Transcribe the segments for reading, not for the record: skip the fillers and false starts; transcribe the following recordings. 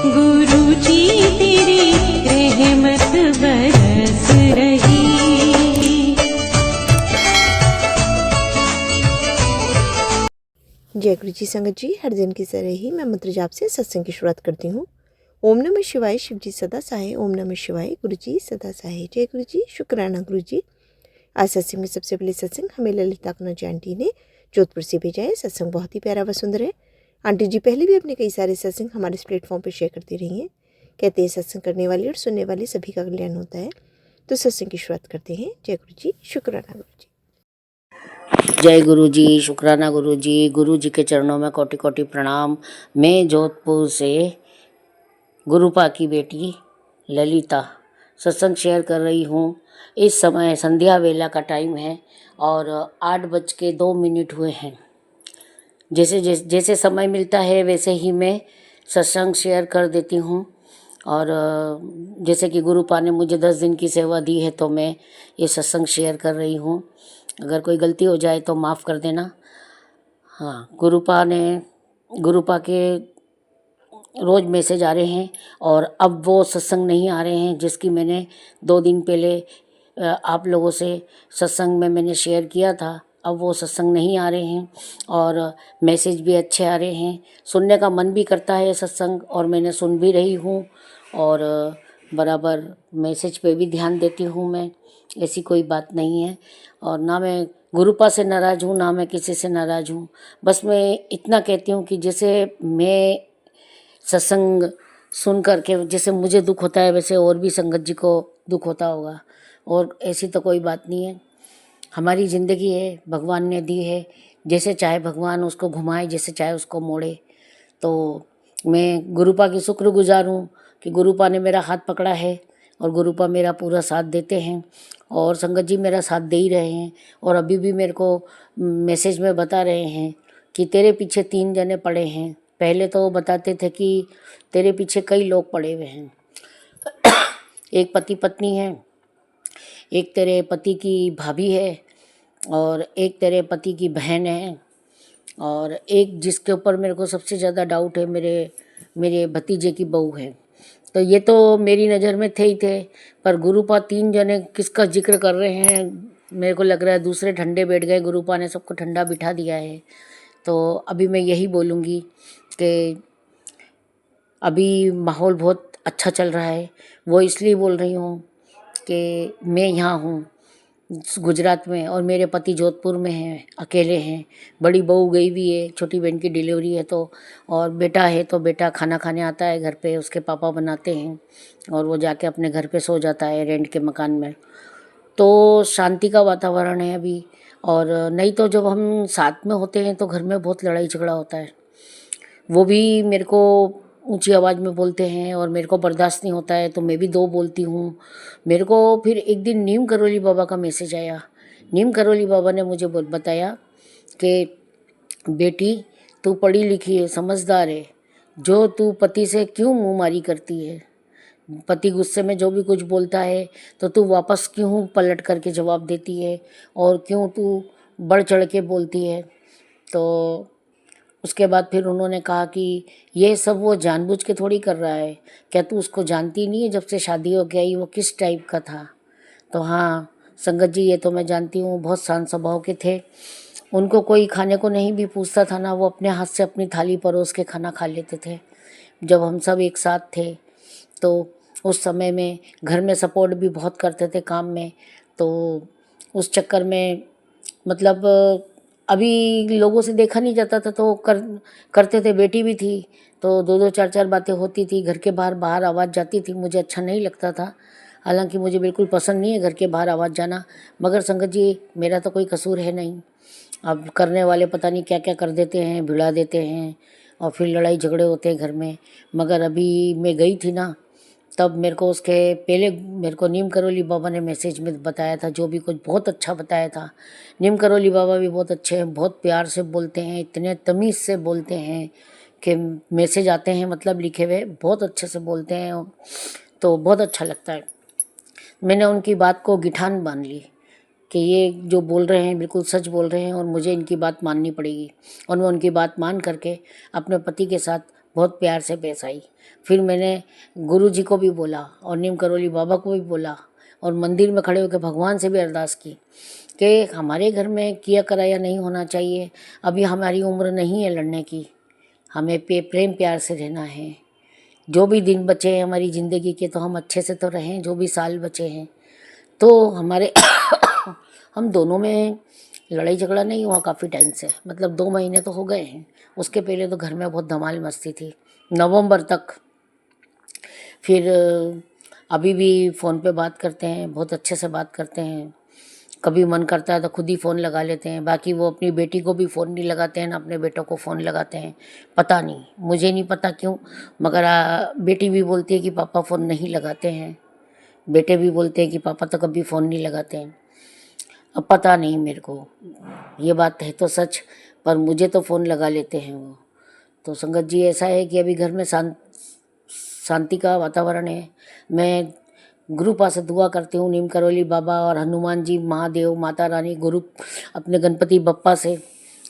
गुरु जी तेरी रहमत बरस रही। जय गुरु जी संगत जी, हर दिन की तरह ही मैं मंत्र जाप से सत्संग की शुरुआत करती हूँ। ओम नमः शिवाय, शिव जी सदा सहाय। ओम नमः शिवाय, गुरु जी सदा सहाय। जय गुरु जी, शुक्राना गुरु जी। आज सत्संग में सबसे पहले सत्संग हमें ललिता कनौज आंटी ने जोधपुर से भेजा है। सत्संग बहुत ही प्यारा व सुंदर है। आंटी जी पहले भी अपने कई सारे सत्संग हमारे इस प्लेटफॉर्म पर शेयर करती रही हैं। कहते हैं सत्संग करने वाले और सुनने वाले सभी का कल्याण होता है। तो सत्संग की शुरुआत करते हैं। जय गुरु जी, शुक्राना गुरु जी। जय गुरु जी, शुक्राना गुरु जी। गुरु जी के चरणों में कोटि कोटि प्रणाम। मैं जोधपुर से गुरुपा की बेटी ललिता सत्संग शेयर कर रही हूँ। इस समय संध्या वेला का टाइम है और 8:02 हुए हैं। जैसे जैसे समय मिलता है वैसे ही मैं सत्संग शेयर कर देती हूँ। और जैसे कि गुरुपा ने मुझे 10 दिन की सेवा दी है तो मैं ये सत्संग शेयर कर रही हूँ। अगर कोई गलती हो जाए तो माफ़ कर देना। हाँ, गुरुपा के रोज़ मैसेज आ रहे हैं और अब वो सत्संग नहीं आ रहे हैं, जिसकी मैंने 2 दिन पहले आप लोगों से सत्संग में मैंने शेयर किया था। अब वो सत्संग नहीं आ रहे हैं और मैसेज भी अच्छे आ रहे हैं। सुनने का मन भी करता है सत्संग और मैंने सुन भी रही हूँ और बराबर मैसेज पे भी ध्यान देती हूँ मैं। ऐसी कोई बात नहीं है और ना मैं गुरुपा से नाराज़ हूँ ना मैं किसी से नाराज़ हूँ। बस मैं इतना कहती हूँ कि जैसे मैं सत्संग सुन करके जैसे मुझे दुख होता है वैसे और भी संगत जी को दुख होता होगा। और ऐसी तो कोई बात नहीं है। हमारी ज़िंदगी है, भगवान ने दी है, जैसे चाहे भगवान उसको घुमाए, जैसे चाहे उसको मोड़े। तो मैं गुरुपा की शुक्रगुजार हूँ कि गुरुपा ने मेरा हाथ पकड़ा है और गुरुपा मेरा पूरा साथ देते हैं और संगत जी मेरा साथ दे ही रहे हैं। और अभी भी मेरे को मैसेज में बता रहे हैं कि तेरे पीछे 3 जने पड़े हैं। पहले तो वो बताते थे कि तेरे पीछे कई लोग पड़े हुए हैं। एक पति पत्नी है, एक तेरे पति की भाभी है और एक तेरे पति की बहन है और एक जिसके ऊपर मेरे को सबसे ज़्यादा डाउट है मेरे भतीजे की बहू है। तो ये तो मेरी नज़र में थे ही थे, पर गुरुपा 3 जने किसका जिक्र कर रहे हैं। मेरे को लग रहा है दूसरे ठंडे बैठ गए, गुरुपा ने सबको ठंडा बिठा दिया है। तो अभी मैं यही बोलूँगी कि अभी माहौल बहुत अच्छा चल रहा है। वो इसलिए बोल रही हूँ कि मैं यहाँ हूँ गुजरात में और मेरे पति जोधपुर में हैं, अकेले हैं। बड़ी बहू गई हुई है, छोटी बहन की डिलीवरी है तो, और बेटा है तो बेटा खाना खाने आता है घर पे, उसके पापा बनाते हैं और वो जाके अपने घर पे सो जाता है रेंट के मकान में। तो शांति का वातावरण है अभी। और नहीं तो जब हम साथ में होते हैं तो घर में बहुत लड़ाई झगड़ा होता है। वो भी मेरे को ऊंची आवाज़ में बोलते हैं और मेरे को बर्दाश्त नहीं होता है तो मैं भी 2 बोलती हूँ। मेरे को फिर एक दिन नीम करोली बाबा का मैसेज आया। नीम करोली बाबा ने मुझे बताया कि बेटी तू पढ़ी लिखी है, समझदार है, जो तू पति से क्यों मुँहमारी करती है। पति गुस्से में जो भी कुछ बोलता है तो तू वापस क्यों पलट करके जवाब देती है और क्यों तू बढ़ चढ़ के बोलती है। तो उसके बाद फिर उन्होंने कहा कि ये सब वो जानबूझ के थोड़ी कर रहा है, क्या तू उसको जानती नहीं है, जब से शादी हो के आई वो किस टाइप का था। तो हाँ संगत जी, ये तो मैं जानती हूँ, बहुत शांत स्वभाव के थे। उनको कोई खाने को नहीं भी पूछता था ना, वो अपने हाथ से अपनी थाली परोस के खाना खा लेते थे। जब हम सब एक साथ थे तो उस समय में घर में सपोर्ट भी बहुत करते थे काम में। तो उस चक्कर में मतलब अभी लोगों से देखा नहीं जाता था तो करते थे। बेटी भी थी तो 2-2 4-4 बातें होती थी। घर के बाहर आवाज़ जाती थी, मुझे अच्छा नहीं लगता था। हालांकि मुझे बिल्कुल पसंद नहीं है घर के बाहर आवाज़ जाना, मगर संगत जी मेरा तो कोई कसूर है नहीं। अब करने वाले पता नहीं क्या क्या कर देते हैं, भिड़ा देते हैं और फिर लड़ाई झगड़े होते हैं घर में। मगर अभी मैं गई थी ना, तब मेरे को उसके पहले मेरे को नीम करोली बाबा ने मैसेज में बताया था, जो भी कुछ बहुत अच्छा बताया था। नीम करोली बाबा भी बहुत अच्छे हैं, बहुत प्यार से बोलते हैं, इतने तमीज़ से बोलते हैं कि मैसेज आते हैं मतलब लिखे हुए बहुत अच्छे से बोलते हैं। तो बहुत अच्छा लगता है। मैंने उनकी बात को गिठान मान ली कि ये जो बोल रहे हैं बिल्कुल सच बोल रहे हैं और मुझे इनकी बात माननी पड़ेगी। और मैं उनकी बात मान करके अपने पति के साथ बहुत प्यार से पेश आई। फिर मैंने गुरु जी को भी बोला और नीम करौली बाबा को भी बोला और मंदिर में खड़े होकर भगवान से भी अरदास की कि हमारे घर में किया कराया नहीं होना चाहिए। अभी हमारी उम्र नहीं है लड़ने की, हमें प्रेम प्यार से रहना है। जो भी दिन बचे हैं हमारी ज़िंदगी के तो हम अच्छे से तो रहें, जो भी साल बचे हैं तो हमारे हम दोनों में लड़ाई झगड़ा नहीं हुआ काफ़ी टाइम से, मतलब 2 महीने तो हो गए हैं। उसके पहले तो घर में बहुत धमाल मस्ती थी नवंबर तक। फिर अभी भी फ़ोन पे बात करते हैं, बहुत अच्छे से बात करते हैं। कभी मन करता है तो खुद ही फ़ोन लगा लेते हैं, बाकी वो अपनी बेटी को भी फ़ोन नहीं लगाते हैं ना अपने बेटों को फ़ोन लगाते हैं। पता नहीं, मुझे नहीं पता क्यों, मगर बेटी भी बोलती है कि पापा फ़ोन नहीं लगाते हैं, बेटे भी बोलते हैं कि पापा तो कभी फ़ोन नहीं लगाते हैं। अब पता नहीं मेरे को, ये बात है तो सच, पर मुझे तो फ़ोन लगा लेते हैं वो। तो संगत जी ऐसा है कि अभी घर में शांति का वातावरण है। मैं गुरु पास से दुआ करती हूँ नीम करौली बाबा और हनुमान जी, महादेव, माता रानी, गुरु अपने गणपति बप्पा से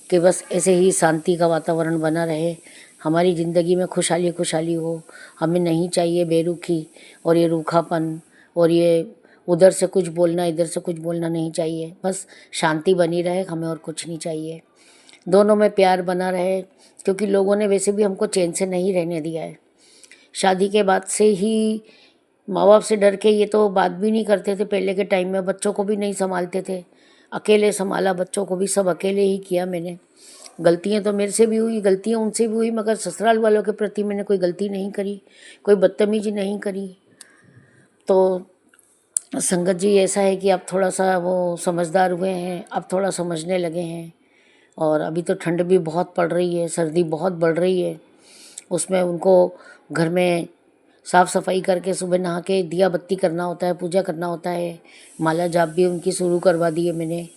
कि बस ऐसे ही शांति का वातावरण बना रहे, हमारी ज़िंदगी में खुशहाली खुशहाली हो। हमें नहीं चाहिए बेरुखी और ये रूखापन और ये उधर से कुछ बोलना इधर से कुछ बोलना नहीं चाहिए। बस शांति बनी रहे, हमें और कुछ नहीं चाहिए। दोनों में प्यार बना रहे, क्योंकि लोगों ने वैसे भी हमको चैन से नहीं रहने दिया है। शादी के बाद से ही माँ बाप से डर के ये तो बात भी नहीं करते थे। पहले के टाइम में बच्चों को भी नहीं संभालते थे, अकेले संभाला बच्चों को भी, सब अकेले ही किया मैंने। गलतियाँ तो मेरे से भी हुई, गलतियाँ उनसे भी हुई, मगर ससुराल वालों के प्रति मैंने कोई गलती नहीं करी, कोई बदतमीजी नहीं करी। तो संगत जी ऐसा है कि अब थोड़ा सा वो समझदार हुए हैं, अब थोड़ा समझने लगे हैं। और अभी तो ठंड भी बहुत पड़ रही है, सर्दी बहुत बढ़ रही है, उसमें उनको घर में साफ़ सफाई करके सुबह नहा के दिया बत्ती करना होता है, पूजा करना होता है। माला जाप भी उनकी शुरू करवा दी है मैंने।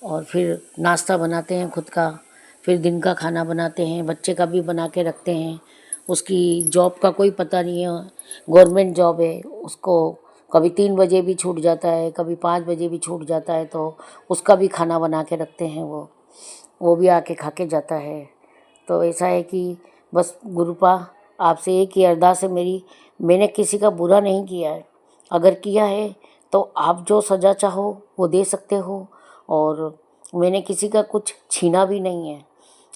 और फिर नाश्ता बनाते हैं खुद का, फिर दिन का खाना बनाते हैं, बच्चे का भी बना के रखते हैं। उसकी जॉब का कोई पता नहीं है, गवर्नमेंट जॉब है, उसको कभी 3 बजे भी छूट जाता है, कभी 5 बजे भी छूट जाता है, तो उसका भी खाना बना के रखते हैं। वो भी आके खा के जाता है। तो ऐसा है कि बस गुरुपा आपसे एक ही अरदास है मेरी, मैंने किसी का बुरा नहीं किया है, अगर किया है तो आप जो सज़ा चाहो वो दे सकते हो। और मैंने किसी का कुछ छीना भी नहीं है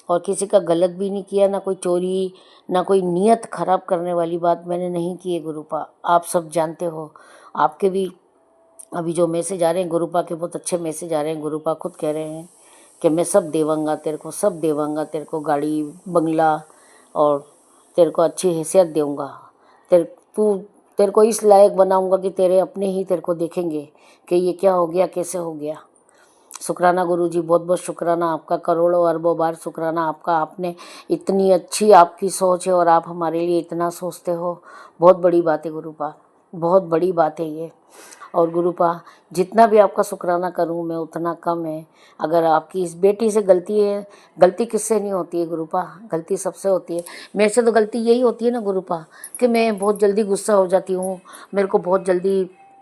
और किसी का गलत भी नहीं किया, ना कोई चोरी, ना कोई नीयत ख़राब करने वाली बात मैंने नहीं की है गुरुपा, आप सब जानते हो। आपके भी अभी जो मैसेज आ रहे हैं गुरुपा के, बहुत अच्छे मैसेज आ रहे हैं। गुरुपा खुद कह रहे हैं कि मैं सब देवांगा तेरे को, सब देवांगा तेरे को, गाड़ी बंगला, और तेरे को अच्छी हैसियत दूंगा, तेरे को इस लायक बनाऊंगा कि तेरे अपने ही तेरे को देखेंगे कि ये क्या हो गया, कैसे हो गया। शुक्राना गुरुजी, बहुत बहुत शुक्राना आपका, करोड़ों अरबों बार शुक्राना आपका। आपने इतनी अच्छी आपकी सोच है और आप हमारे लिए इतना सोचते हो, बहुत बड़ी बात है गुरुपा, बहुत बड़ी बात है ये। और गुरुपा जितना भी आपका शुक्राना करूं मैं उतना कम है। अगर आपकी इस बेटी से गलती है, गलती किससे नहीं होती है गुरुपा, गलती सबसे होती है। मेरे से तो गलती यही होती है ना गुरुपा कि मैं बहुत जल्दी गुस्सा हो जाती हूँ, मेरे को बहुत जल्दी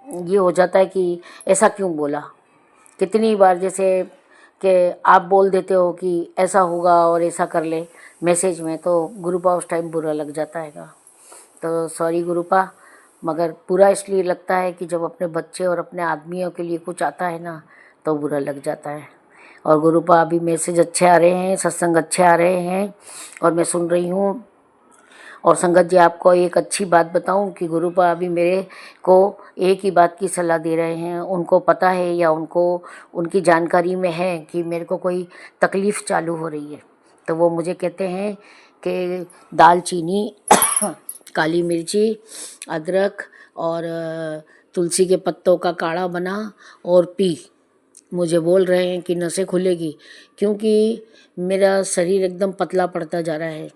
ये हो जाता है कि ऐसा क्यों बोला। कितनी बार जैसे कि आप बोल देते हो कि ऐसा होगा और ऐसा कर ले मैसेज में, तो गुरुपा उस टाइम बुरा लग जाता है। तो सॉरी गुरुपा, मगर बुरा इसलिए लगता है कि जब अपने बच्चे और अपने आदमियों के लिए कुछ आता है ना तो बुरा लग जाता है। और गुरुपा अभी मैसेज अच्छे आ रहे हैं, सत्संग अच्छे आ रहे हैं और मैं सुन रही हूँ। और संगत जी आपको एक अच्छी बात बताऊं कि गुरुपा अभी मेरे को एक ही बात की सलाह दे रहे हैं। उनको पता है या उनको उनकी जानकारी में है कि मेरे को कोई तकलीफ़ चालू हो रही है, तो वो मुझे कहते हैं कि दालचीनी काली मिर्ची, अदरक और तुलसी के पत्तों का काढ़ा बना और पी। मुझे बोल रहे हैं कि नसें खुलेगी, क्योंकि मेरा शरीर एकदम पतला पड़ता जा रहा है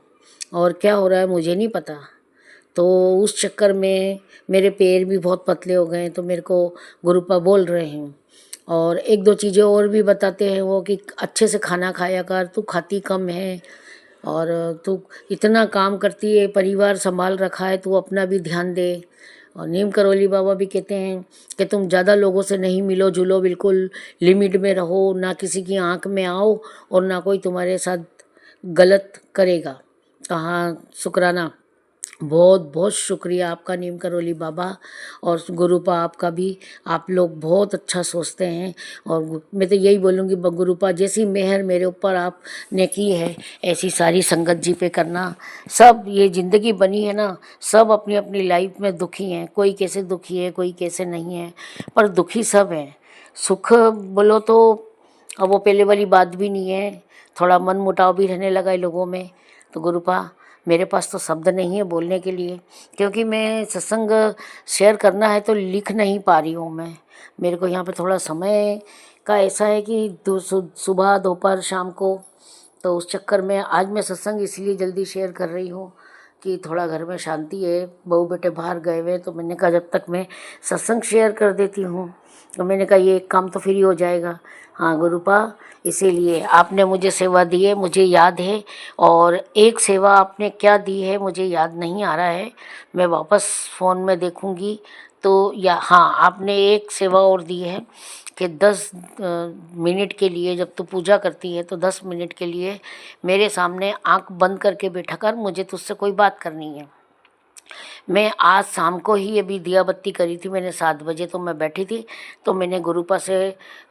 और क्या हो रहा है मुझे नहीं पता। तो उस चक्कर में मेरे पैर भी बहुत पतले हो गए हैं, तो मेरे को गुरुपा बोल रहे हैं। और एक दो चीज़ें और भी बताते हैं वो कि अच्छे से खाना खाया कर, तू खाती कम है और तू इतना काम करती है, परिवार संभाल रखा है, तू अपना भी ध्यान दे। और नीम करौली बाबा भी कहते हैं कि तुम ज़्यादा लोगों से नहीं मिलो जुलो, बिल्कुल लिमिट में रहो, ना किसी की आंख में आओ और ना कोई तुम्हारे साथ गलत करेगा। तो हाँ, शुक्राना, बहुत बहुत शुक्रिया आपका नीम करोली बाबा और गुरुपा आपका भी। आप लोग बहुत अच्छा सोचते हैं और मैं तो यही बोलूँगी गुरुपा जैसी मेहर मेरे ऊपर आपने की है ऐसी सारी संगत जी पे करना। सब ये ज़िंदगी बनी है ना, सब अपनी अपनी लाइफ में दुखी हैं, कोई कैसे दुखी है कोई कैसे नहीं है, पर दुखी सब हैं। सुख बोलो तो अब वो पहले वाली बात भी नहीं है, थोड़ा मन मुटाव भी रहने लगा है लोगों में। तो गुरुपा मेरे पास तो शब्द नहीं है बोलने के लिए, क्योंकि मैं सत्संग शेयर करना है तो लिख नहीं पा रही हूँ मैं। मेरे को यहाँ पे थोड़ा समय का ऐसा है कि सुबह दोपहर शाम को, तो उस चक्कर में आज मैं सत्संग इसलिए जल्दी शेयर कर रही हूँ कि थोड़ा घर में शांति है, बहू बेटे बाहर गए हुए, तो मैंने कहा जब तक मैं सत्संग शेयर कर देती हूँ, तो मैंने कहा ये एक काम तो फ्री हो जाएगा। हाँ गुरुपा, इसीलिए आपने मुझे सेवा दी है, मुझे याद है, और एक सेवा आपने क्या दी है मुझे याद नहीं आ रहा है, मैं वापस फ़ोन में देखूँगी तो। या हाँ, आपने एक सेवा और दी है कि 10 मिनट के लिए, जब तू पूजा करती है तो 10 मिनट के लिए मेरे सामने आंख बंद करके बैठा कर, मुझे तुझसे कोई बात करनी है। मैं आज शाम को ही अभी दिया बत्ती करी थी मैंने 7 बजे, तो मैं बैठी थी, तो मैंने गुरुपा से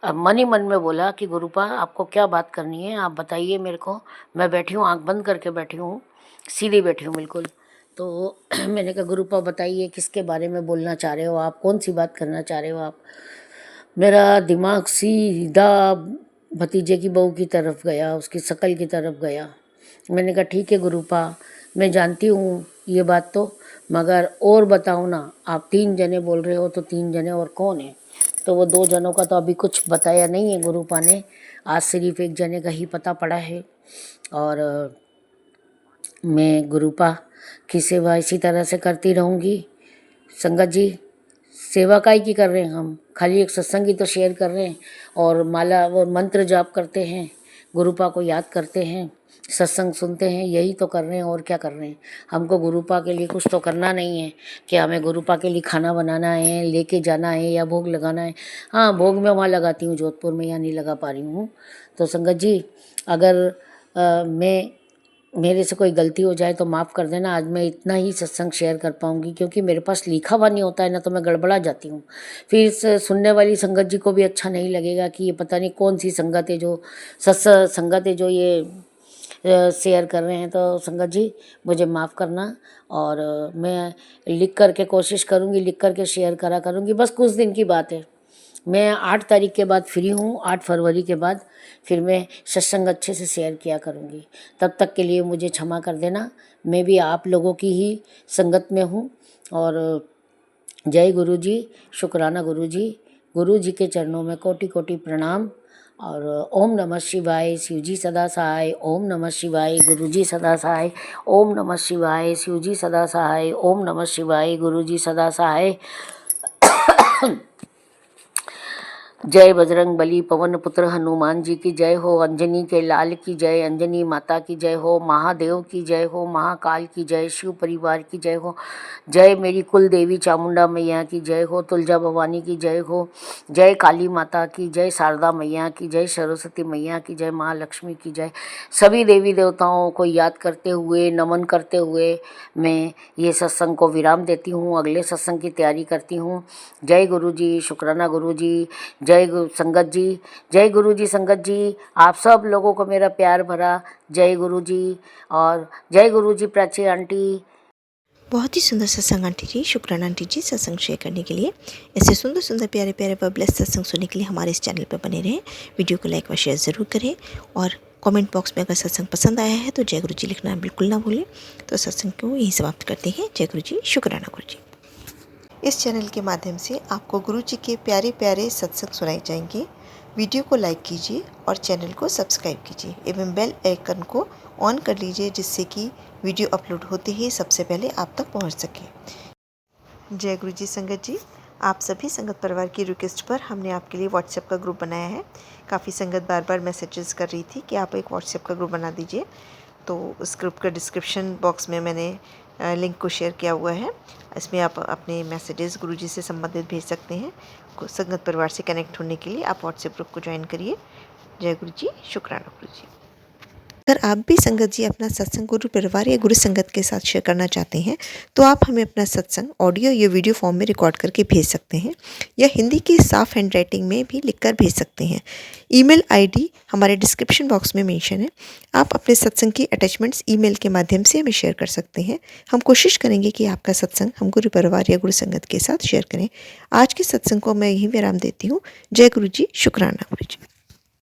मन ही मन में बोला कि गुरुपा आपको क्या बात करनी है, आप बताइए मेरे को। मैं बैठी हूँ, आंख बंद करके बैठी हूँ, सीधी बैठी हूँ बिल्कुल। तो मैंने कहा गुरुपा बताइए किसके बारे में बोलना चाह रहे हो आप, कौन सी बात करना चाह रहे हो आप। मेरा दिमाग सीधा भतीजे की बहू की तरफ गया, उसकी शक्ल की तरफ गया। मैंने कहा ठीक है गुरुपा, मैं जानती हूँ ये बात तो, मगर और बताओ ना, आप 3 जने बोल रहे हो तो 3 जने और कौन है। तो वो 2 जनों का तो अभी कुछ बताया नहीं है गुरुपा ने, आज सिर्फ एक जने का ही पता पड़ा है। और मैं गुरुपा की सेवा इसी तरह से करती रहूँगी। संगत जी, सेवा काहे की कर रहे हैं हम, खाली एक सत्संग ही तो शेयर कर रहे हैं, और माला वो मंत्र जाप करते हैं, गुरुपा को याद करते हैं, सत्संग सुनते हैं, यही तो कर रहे हैं और क्या कर रहे हैं। हमको गुरुपा के लिए कुछ तो करना नहीं है कि हमें गुरुपा के लिए खाना बनाना है, लेके जाना है या भोग लगाना है। हाँ, भोग मैं वहाँ लगाती हूँ जोधपुर में, यहाँ नहीं लगा पा रही हूँ। तो संगत जी, अगर मेरे से कोई गलती हो जाए तो माफ़ कर देना। आज मैं इतना ही सत्संग शेयर कर पाऊँगी, क्योंकि मेरे पास लिखा हुआ नहीं होता है ना, तो मैं गड़बड़ा जाती हूँ। फिर इस सुनने वाली संगत जी को भी अच्छा नहीं लगेगा कि ये पता नहीं कौन सी संगत है जो संगत है जो ये शेयर कर रहे हैं। तो संगत जी मुझे माफ़ करना, और मैं लिख कर के कोशिश करूँगी, लिख कर के शेयर करा करूँगी। बस कुछ दिन की बात है, मैं 8 तारीख के बाद फ्री हूँ, 8 फरवरी के बाद फिर मैं सत्संग अच्छे से शेयर किया करूँगी। तब तक के लिए मुझे क्षमा कर देना, मैं भी आप लोगों की ही संगत में हूँ। और जय गुरु जी, शुक्राना गुरु जी के चरणों में कोटि कोटि प्रणाम। और ओम नमः शिवाय, शिव जी सदा सहाय। ओम नमः शिवाय, गुरु जी सदा सहाय। ओम नमः शिवाय, शिव जी सदा सहाय। ओम नमः शिवाय, गुरु जी सदा सहाय। जय बजरंग बली, पवन पुत्र हनुमान जी की जय हो। अंजनी के लाल की जय, अंजनी माता की जय हो। महादेव की जय हो, महाकाल की जय, शिव परिवार की जय हो। जय मेरी कुल देवी चामुंडा मैया की जय हो। तुलजा भवानी की जय हो। जय काली माता की जय, शारदा मैया की जय, सरस्वती मैया की जय, महालक्ष्मी की जय। सभी देवी देवताओं को याद करते हुए, नमन करते हुए मैं ये सत्संग को विराम देती हूँ, अगले सत्संग की तैयारी करती हूँ। जय गुरु जी, शुक्राना गुरु जी, जय संगत जी, जय गुरु जी। संगत जी, आप सब लोगों को मेरा प्यार भरा जय गुरु जी, और जय गुरु जी प्राची आंटी। बहुत ही सुंदर सत्संग आंटी जी, शुक्राना आंटी जी सत्संग शेयर करने के लिए। ऐसे सुंदर सुंदर प्यारे प्यारे बबलेस सत्संग सुनने के लिए हमारे इस चैनल पर बने रहें। वीडियो को लाइक व शेयर ज़रूर करें, और कमेंट बॉक्स में अगर सत्संग पसंद आया है तो जय गुरु जी लिखना बिल्कुल ना भूलें। तो सत्संग को यहीं समाप्त करते हैं। जय गुरु जी, शुक्राना गुरु जी। इस चैनल के माध्यम से आपको गुरु जी के प्यारे प्यारे सत्संग सुनाए जाएंगे। वीडियो को लाइक कीजिए और चैनल को सब्सक्राइब कीजिए एवं बेल आइकन को ऑन कर लीजिए, जिससे कि वीडियो अपलोड होते ही सबसे पहले आप तक पहुंच सके। जय गुरु जी। संगत जी, आप सभी संगत परिवार की रिक्वेस्ट पर हमने आपके लिए व्हाट्सएप का ग्रुप बनाया है। काफ़ी संगत बार बार मैसेजेस कर रही थी कि आप एक व्हाट्सएप का ग्रुप बना दीजिए, तो उस ग्रुप का डिस्क्रिप्शन बॉक्स में मैंने लिंक को शेयर किया हुआ है। इसमें आप अपने मैसेजेस गुरुजी से संबंधित भेज सकते हैं। संगत परिवार से कनेक्ट होने के लिए आप व्हाट्सएप ग्रुप को ज्वाइन करिए। जय गुरु जी, शुक्राना गुरु जी। अगर आप भी संगत जी अपना सत्संग गुरु परिवार या गुरु संगत के साथ शेयर करना चाहते हैं तो आप हमें अपना सत्संग ऑडियो या वीडियो फॉर्म में रिकॉर्ड करके भेज सकते हैं या हिंदी की साफ हैंड राइटिंग में भी लिखकर भेज सकते हैं। ईमेल आईडी हमारे डिस्क्रिप्शन बॉक्स में मेंशन है। आप अपने सत्संग की अटैचमेंट्स ईमेल के माध्यम से हमें शेयर कर सकते हैं। हम कोशिश करेंगे कि आपका सत्संग हम गुरु परिवार या गुरु संगत के साथ शेयर करें। आज के सत्संग को मैं यहीं विराम देती हूँ। जय गुरु जी, शुक्राना गुरु जी।